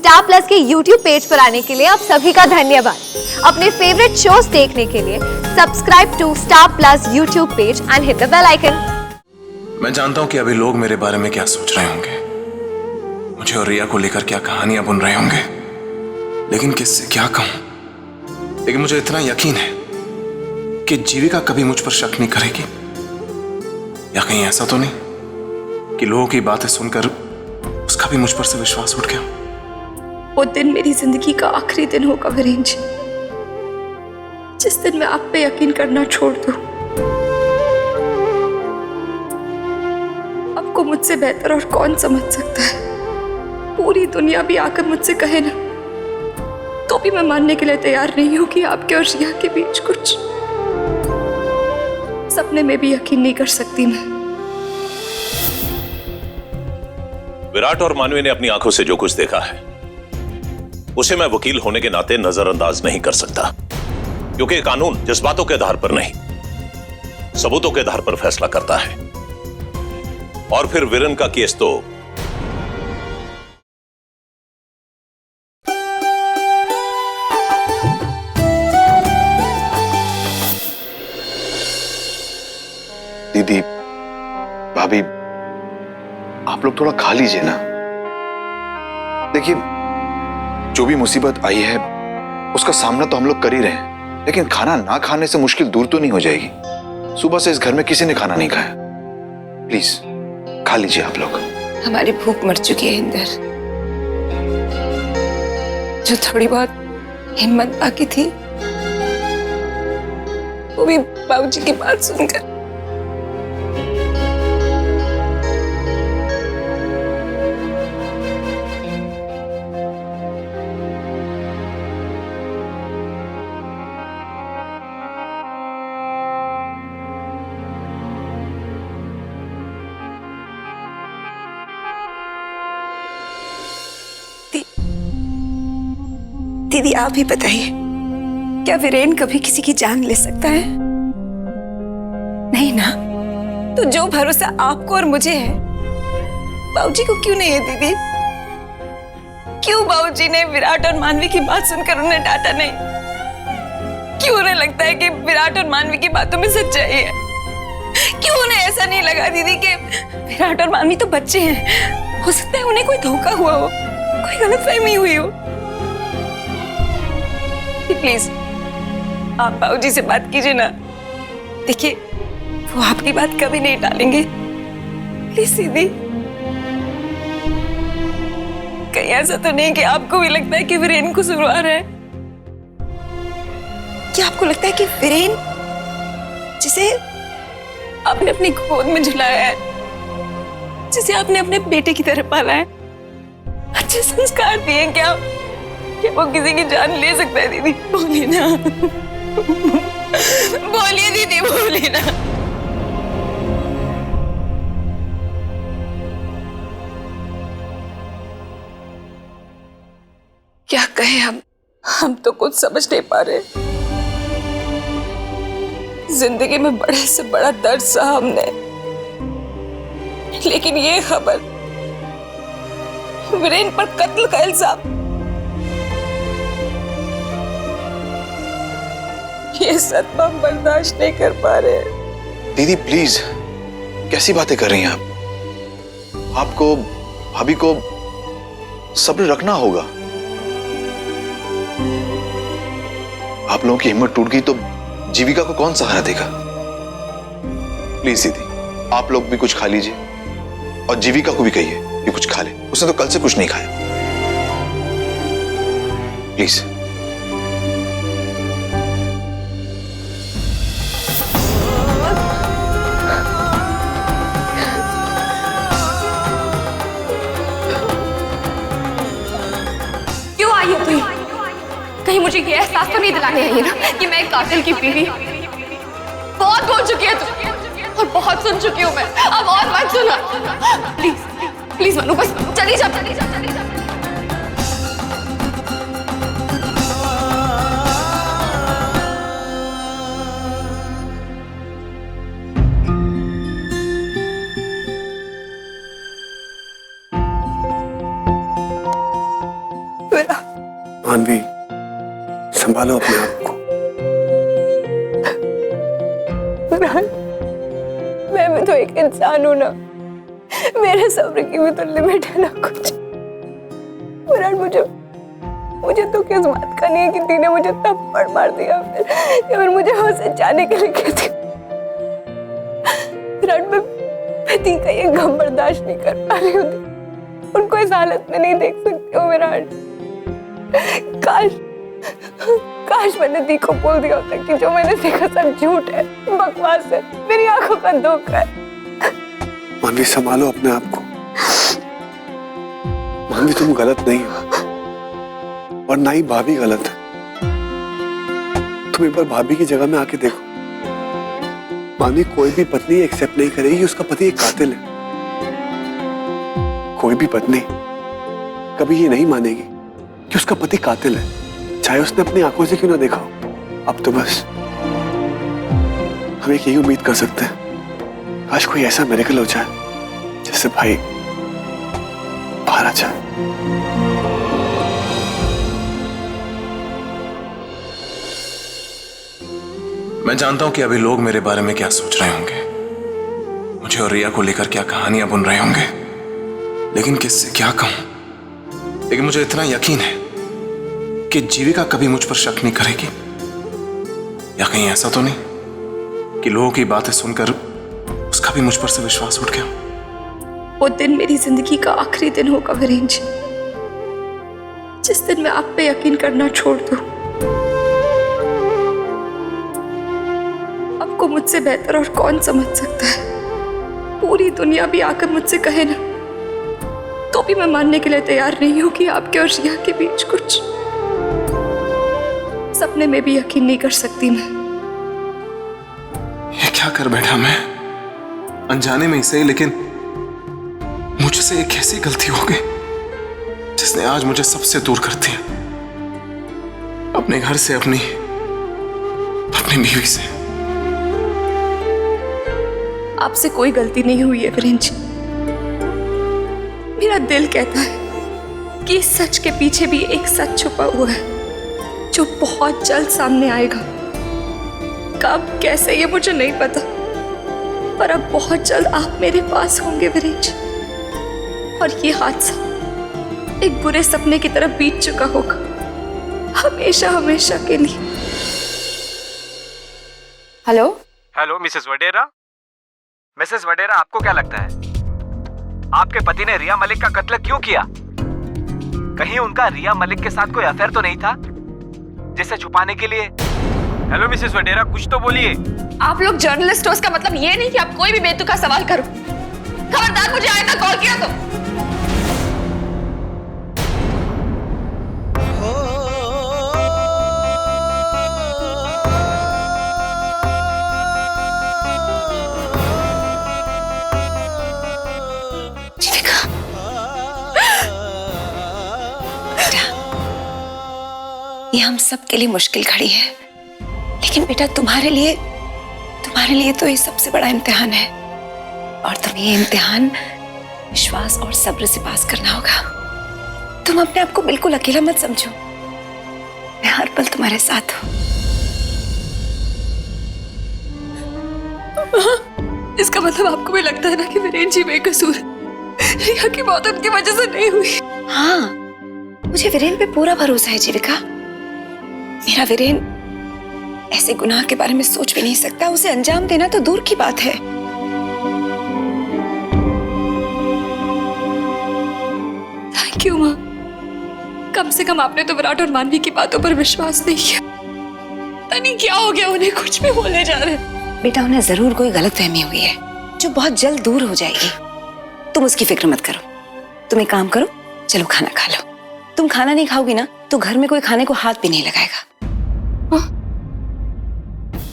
Star plus के YouTube page पर आने के लिए आप सभी का धन्यवाद। अपने फेवरेट शोज देखने के लिए subscribe to Star Plus YouTube page and hit the bell icon. मैं जानता हूं कि अभी लोग मेरे बारे में क्या सोच रहे होंगे, मुझे और रिया को लेकर क्या कहानियां बुन रहे होंगे, लेकिन किससे क्या कहूं। लेकिन मुझे इतना यकीन है कि जीविका कभी मुझ पर शक नहीं करेगी। या कहीं ऐसा तो नहीं कि लोगों की बातें सुनकर उसका भी मुझ पर से विश्वास उठ गया। वो दिन मेरी जिंदगी का आखिरी दिन होगा वीरेन जी, जिस दिन मैं आप पे यकीन करना छोड़ दूं। आपको मुझसे बेहतर और कौन समझ सकता है। पूरी दुनिया भी आकर मुझसे कहे ना, तो भी मैं मानने के लिए तैयार नहीं हूं कि आपके और रिया के बीच कुछ। सपने में भी यकीन नहीं कर सकती मैं। विराट और मानवी ने अपनी आंखों से जो कुछ देखा है उसे मैं वकील होने के नाते नजरअंदाज नहीं कर सकता, क्योंकि कानून जज्बातों के आधार पर नहीं, सबूतों के आधार पर फैसला करता है। और फिर वीरेन का केस तो दीदी, भाभी, आप लोग थोड़ा खा लीजिए ना। देखिए, जो भी मुसीबत आई है उसका सामना तो हम लोग कर ही रहे हैं, लेकिन खाना ना खाने से मुश्किल दूर तो नहीं हो जाएगी। सुबह से इस घर में किसी ने खाना नहीं खाया। प्लीज खा लीजिए आप लोग। हमारी भूख मर चुकी है इंदर। जो थोड़ी बहुत हिम्मत बाकी थी वो भी बाबूजी की बात सुनकर। दीदी, आप ही बताइए, क्या वीरेन कभी किसी की जान ले सकता है? नहीं ना। तो जो भरोसा आपको और मुझे है, बाबूजी को क्यों नहीं है दीदी? क्यों बाबूजी ने विराट और मानवी की बात सुनकर उन्हें डांटा नहीं? क्यों उन्हें लगता है कि विराट और मानवी की बातों में सच्चाई है? क्यों उन्हें ऐसा नहीं लगा दीदी कि विराट और मानवी तो बच्चे हैं, हो सकता है उन्हें कोई धोखा हुआ हो, कोई गलतफहमी हुई हो। प्लीज आप बाबूजी से बात कीजिए ना। देखिए, वो आपकी बात कभी नहीं टालेंगे। प्लीज दीदी, कहीं ऐसा तो नहीं कि आपको भी लगता है कि वीरेन कसूरवार है? क्या आपको लगता है कि वीरेन, जिसे आपने अपनी गोद में झुलाया है, जिसे आपने अपने बेटे की तरह पाला है, अच्छे संस्कार दिए, क्या वो किसी की जान ले सकता है? दीदी बोलिए ना, बोलिए दीदी, बोलिए ना। क्या कहें हम तो कुछ समझ नहीं पा रहे। जिंदगी में बड़े से बड़ा दर्द सहा हमने, लेकिन ये खबर वीरेन पर कत्ल का इल्जाम, ये सदमा बर्दाश्त नहीं कर पा रहे। दीदी प्लीज, कैसी बातें कर रही हैं आप? आपको, भाभी को सब्र रखना होगा। आप लोगों की हिम्मत टूट गई तो जीविका को कौन सहारा देगा? प्लीज दीदी, आप लोग भी कुछ खा लीजिए और जीविका को भी कहिए कि कुछ खा ले। उसने तो कल से कुछ नहीं खाया। प्लीज। कहीं मुझे ये एहसास तो नहीं दिलाने आई है ना कि मैं एक कातिल की बीवी। बहुत बोल चुकी है तू और बहुत सुन चुकी हूँ मैं, अब और मत सुना। प्लीज प्लीज मनु, बस चली जा, चली जा, चली जा। विराट। मानवी, संभालो अपने आप को। विराट, मैं भी तो एक इंसान हूं ना, मेरे सब्र की भी तो लिमिट है ना कुछ। विराट, मुझे तो किस बात का नहीं है कि तूने मुझे थप्पड़ मार दिया फिर मुझे वहां जाने के लिए कहती। विराट, मैं ती का ये गम बर्दाश्त नहीं कर पा रही हूँ, उनको इस हालत में नहीं देख सकती हूँ। विराट, काश मैंने दी को बोल दिया होता कि जो मैंने देखा सब झूठ है, बकवास है, मेरी आंखों का धोखा है। मानवी, संभालो अपने आप को। मानवी, तुम गलत नहीं हो और ना ही भाभी गलत है। तुम एक बार भाभी की जगह में आके देखो। मानवी, कोई भी पत्नी एक्सेप्ट नहीं करेगी कि उसका पति एक कातिल है। कोई भी पत्नी कभी ये नहीं मानेगी कि उसका पति कातिल है, चाहे उसने अपनी आंखों से क्यों ना देखा हो। अब तो बस हम एक यही उम्मीद कर सकते हैं, काश कोई ऐसा मिरेकल हो जाए जिससे भाई बाहर आ जाए। मैं जानता हूं कि अभी लोग मेरे बारे में क्या सोच रहे होंगे, मुझे और रिया को लेकर क्या कहानियां बुन रहे होंगे, लेकिन किससे क्या कहूं। लेकिन मुझे इतना यकीन है कि जीविका कभी मुझ पर शक नहीं करेगी। या कहीं ऐसा तो नहीं कि लोगों की बातें सुनकर उसका भी मुझ पर से विश्वास उठ गया। वो दिन मेरी जिंदगी का आखिरी दिन होगा वीरेंद्र, जिस दिन मैं आप पे यकीन करना छोड़ दूं। आपको मुझसे बेहतर और कौन समझ सकता है। पूरी दुनिया भी आकर मुझसे कहे ना, तो भी मैं मानने के लिए तैयार नहीं हूं कि आपके और रिया के बीच कुछ। सपने में भी यकीन नहीं कर सकती मैं। ये क्या कर बैठा मैं, अनजाने में ही सही, लेकिन मुझसे एक ऐसी गलती हो गई जिसने आज मुझे सबसे दूर कर दिया, अपने घर से, अपनी बीवी से। आपसे कोई गलती नहीं हुई है वीरेंद्र। मेरा दिल कहता है कि इस सच के पीछे भी एक सच छुपा हुआ है जो बहुत जल्द सामने आएगा। कब, कैसे, ये मुझे नहीं पता, पर अब बहुत जल्द आप मेरे पास होंगे वीरेंद्र, और ये हादसा एक बुरे सपने की तरफ बीत चुका होगा, हमेशा हमेशा के लिए। हेलो हेलो मिसेस वडेरा। मिसेस वडेरा, आपको क्या लगता है आपके पति ने रिया मलिक का कत्ल क्यों किया? कहीं उनका रिया मलिक के साथ कोई अफेयर तो नहीं था जिसे छुपाने के लिए? हेलो मिसेस वडेरा, कुछ तो बोलिए। आप लोग जर्नलिस्ट हो, इसका मतलब ये नहीं कि आप कोई भी बेतुका सवाल करो। खबरदार मुझे आएगा कॉल किया तो। ये हम सब के लिए मुश्किल घड़ी है, लेकिन बेटा तुम्हारे लिए तो ये सबसे बड़ा इम्तिहान है, और तुम्हें ये इम्तिहान विश्वास और सब्र से पास करना होगा। तुम अपने आप को बिल्कुल अकेला मत समझो, मैं हर पल तुम्हारे साथ हूँ। इसका मतलब आपको भी लगता है ना कि वीरेंद्र जी बेकसूर है, रिया की मौत उनकी वजह से नहीं हुई? हाँ, मुझे वीरेंद्र पे पूरा भरोसा है जीविका। मेरा वीरेंद्र ऐसे गुनाह के बारे में सोच भी नहीं सकता, उसे अंजाम देना तो दूर की बात है। थैंक यू माँ, कम से कम आपने तो विराट और मानवी की बातों पर विश्वास नहीं किया। पता नहीं क्या हो गया, उन्हें कुछ भी बोलने जा रहे हैं। बेटा, उन्हें जरूर कोई गलतफहमी हुई है जो बहुत जल्द दूर हो जाएगी। तुम उसकी फिक्र मत करो। तुम एक काम करो, चलो खाना खा लो। तुम खाना नहीं खाओगी ना तो घर में कोई खाने को हाथ भी नहीं लगाएगा।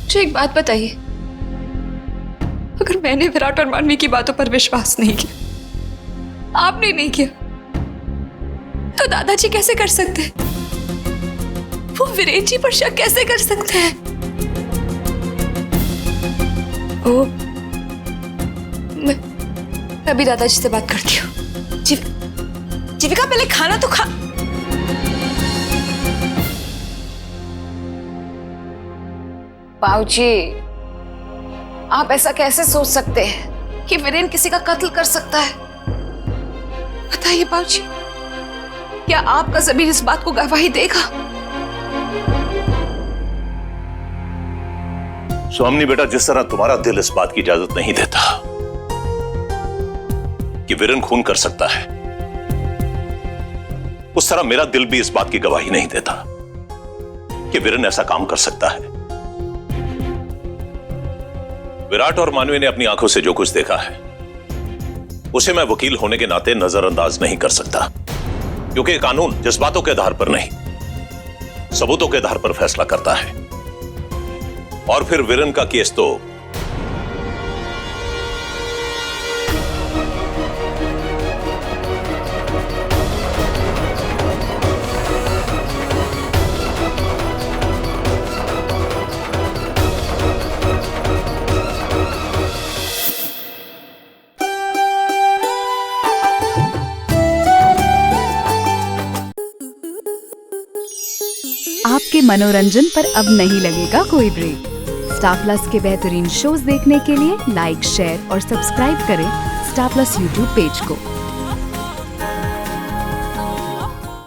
मुझे एक बात बताइए, अगर मैंने विराट और मानवी की बातों पर विश्वास नहीं किया, आपने नहीं किया, तो दादाजी कैसे कर सकते हैं? वो वीरेंद्र जी पर शक कैसे कर सकते हैं? ओ, मैं अभी दादाजी से बात करती हूँ। जीविका, पहले खाना तो खा। बाबूजी, आप ऐसा कैसे सोच सकते हैं कि वीरेन किसी का कत्ल कर सकता है? बताइए बाबूजी, क्या आपका ज़मीर इस बात को गवाही देगा? स्वामिनी बेटा, जिस तरह तुम्हारा दिल इस बात की इजाजत नहीं देता कि वीरेन खून कर सकता है, उस तरह मेरा दिल भी इस बात की गवाही नहीं देता कि वीरेन ऐसा काम कर सकता है। विराट और मानवी ने अपनी आंखों से जो कुछ देखा है उसे मैं वकील होने के नाते नजरअंदाज नहीं कर सकता, क्योंकि कानून जज्बातों के आधार पर नहीं, सबूतों के आधार पर फैसला करता है। और फिर वीरेन का केस तो आपके मनोरंजन पर अब नहीं लगेगा कोई ब्रेक। स्टार प्लस के बेहतरीन शोज देखने के लिए लाइक, शेयर और सब्सक्राइब करें स्टार प्लस यूट्यूब पेज को।